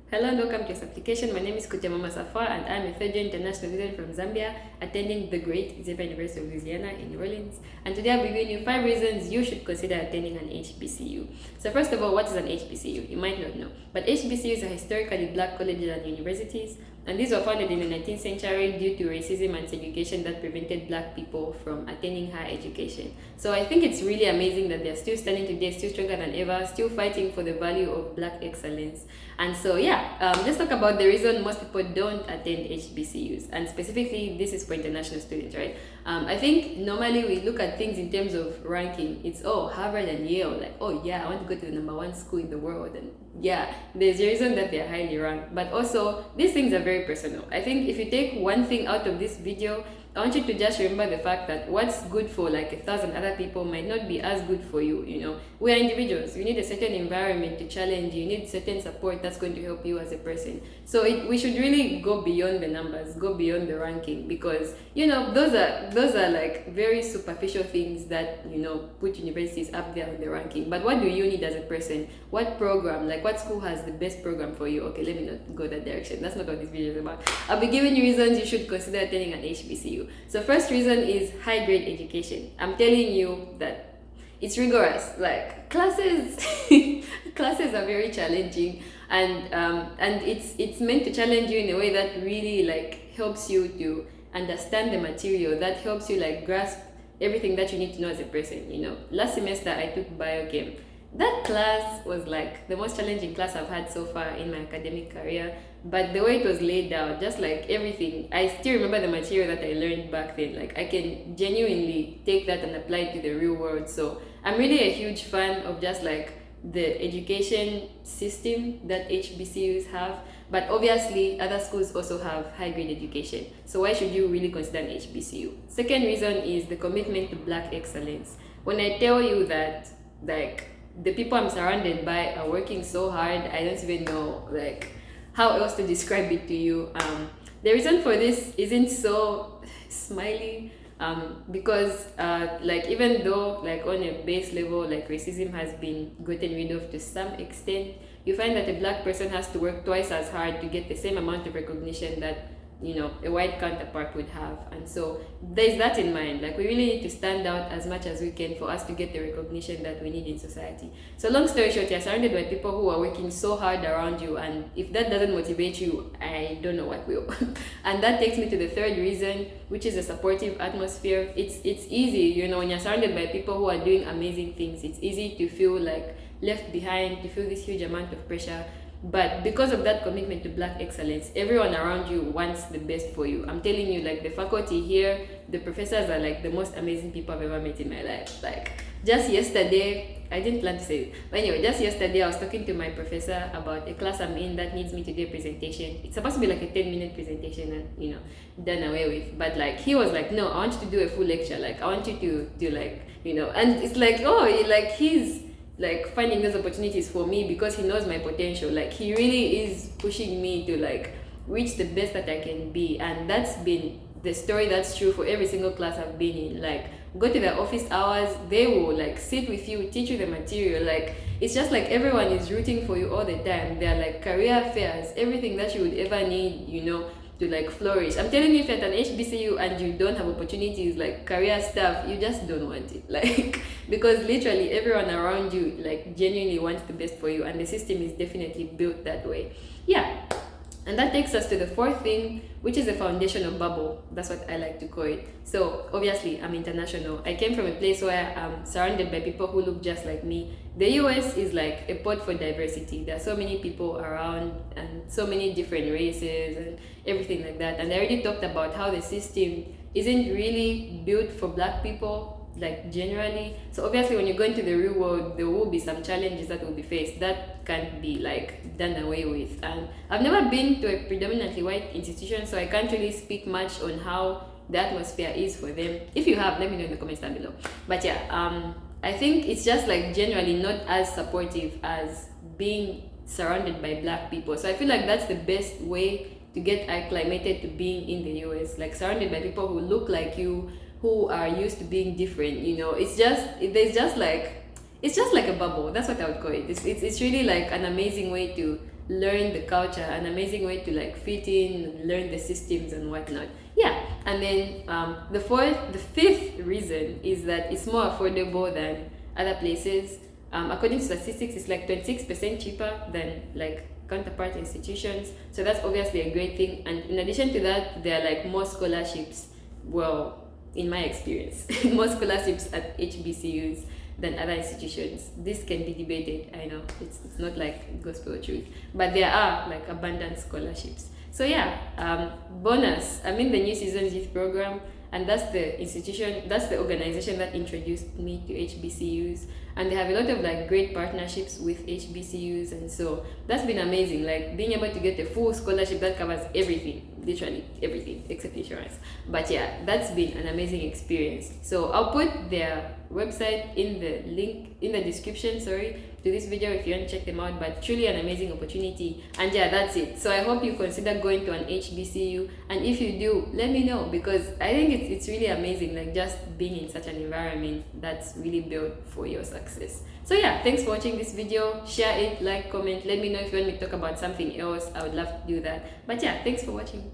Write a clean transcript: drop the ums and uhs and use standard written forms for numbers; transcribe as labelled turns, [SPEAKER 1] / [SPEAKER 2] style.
[SPEAKER 1] Hello and welcome to this application. My name is Kutemwa Masafwa and I'm a third-year international student from Zambia attending the great Xavier University of Louisiana in New Orleans. And today I'll be giving you 5 reasons you should consider attending an HBCU. So first of all, what is an HBCU? You might not know. But HBCUs are historically black colleges and universities, and these were founded in the 19th century due to racism and segregation that prevented black people from attaining higher education. So I think it's really amazing that they're still standing today, still stronger than ever, still fighting for the value of black excellence. And so let's talk about the reason most people don't attend HBCUs, and specifically this is for international students, right? I think normally we look at things in terms of ranking. It's Harvard and Yale, like I want to go to the #1 school in the world, and there's a reason that they're highly ranked. But also these things are very personal. I think if you take one thing out of this video, I want you to just remember the fact that what's good for like 1,000 other people might not be as good for you. We are individuals. You need a certain environment to challenge you. You need certain support that's going to help you as a person. So we should really go beyond the numbers, go beyond the ranking, because those are like very superficial things that put universities up there on the ranking. But what do you need as a person? What program, like what school has the best program for you? Okay, let me not go that direction. That's not what this video is about. I'll be giving you reasons you should consider attending an HBCU. So first reason is high grade education. I'm telling you that it's rigorous. Like classes are very challenging, and it's meant to challenge you in a way that really like helps you to understand the material, that helps you like grasp everything that you need to know as a person. Last semester I took biochem. That class was like the most challenging class I've had so far in my academic career. But the way it was laid out, just like everything, I still remember the material that I learned back then. Like I can genuinely take that and apply it to the real world. So I'm really a huge fan of just like the education system that HBCUs have. But obviously other schools also have high grade education. So why should you really consider an HBCU? Second reason is the commitment to black excellence. When I tell you that like the people I'm surrounded by are working so hard, I don't even know like how else to describe it to you. The reason for this isn't so smiley, because like even though like on a base level like racism has been gotten rid of to some extent, you find that a black person has to work twice as hard to get the same amount of recognition that a white counterpart would have. And so there's that in mind. Like we really need to stand out as much as we can for us to get the recognition that we need in society. So long story short, you're surrounded by people who are working so hard around you, and if that doesn't motivate you, I don't know what will. And that takes me to the third reason, which is a supportive atmosphere. It's easy, when you're surrounded by people who are doing amazing things, it's easy to feel like left behind, to feel this huge amount of pressure. But because of that commitment to black excellence, everyone around you wants the best for you. I'm telling you, like the faculty here, the professors are like the most amazing people I've ever met in my life. Like just yesterday, I didn't plan to say it, but anyway, just yesterday I was talking to my professor about a class I'm in that needs me to do a presentation. It's supposed to be like a 10-minute presentation and done away with. But like he was like, no, I want you to do a full lecture. Like I want you to do like and it's like he's like finding those opportunities for me because he knows my potential. Like he really is pushing me to like reach the best that I can be. And that's been the story that's true for every single class I've been in. Like go to their office hours, they will like sit with you, teach you the material. Like it's just like everyone is rooting for you all the time. They're like career fairs, everything that you would ever need, to like flourish. I'm telling you, if you're at an HBCU and you don't have opportunities like career stuff, you just don't want it. Like because literally everyone around you like genuinely wants the best for you, and the system is definitely built that way. And that takes us to the fourth thing, which is the foundational bubble. That's what I like to call it. So obviously I'm international. I came from a place where I'm surrounded by people who look just like me. The US is like a pot for diversity. There are so many people around and so many different races and everything like that. And I already talked about how the system isn't really built for black people, like generally. So obviously when you go into the real world, there will be some challenges that will be faced that can't be like done away with. And I've never been to a predominantly white institution, so I can't really speak much on how the atmosphere is for them. If you have, let me know in the comments down below. But I think it's just like generally not as supportive as being surrounded by black people. So I feel like that's the best way to get acclimated to being in the US, like surrounded by people who look like you, who are used to being different. It's just like a bubble. That's what I would call it. It's really like an amazing way to learn the culture, an amazing way to like fit in, learn the systems and whatnot. Yeah, and then the fifth reason is that it's more affordable than other places. According to statistics, it's like 26% cheaper than like counterpart institutions. So that's obviously a great thing. And in addition to that, there are like more scholarships. Well, in my experience, more scholarships at HBCUs than other institutions. This can be debated. I know it's not like gospel truth, but there are like abundant scholarships. So yeah, bonus. I'm in the New Seasons Youth Program, and that's the organization that introduced me to HBCUs, and they have a lot of like great partnerships with HBCUs, and so that's been amazing, like being able to get a full scholarship that covers everything, literally everything except insurance. But yeah, that's been an amazing experience. So I'll put their website in the link in the description, sorry, to this video if you want to check them out. But truly an amazing opportunity. And yeah, that's it. So I hope you consider going to an HBCU, and if you do, let me know, because I think it's really amazing, like just being in such an environment that's really built for your success. So yeah, thanks for watching this video. Share it, like, comment, let me know if you want me to talk about something else. I would love to do that. But yeah, thanks for watching.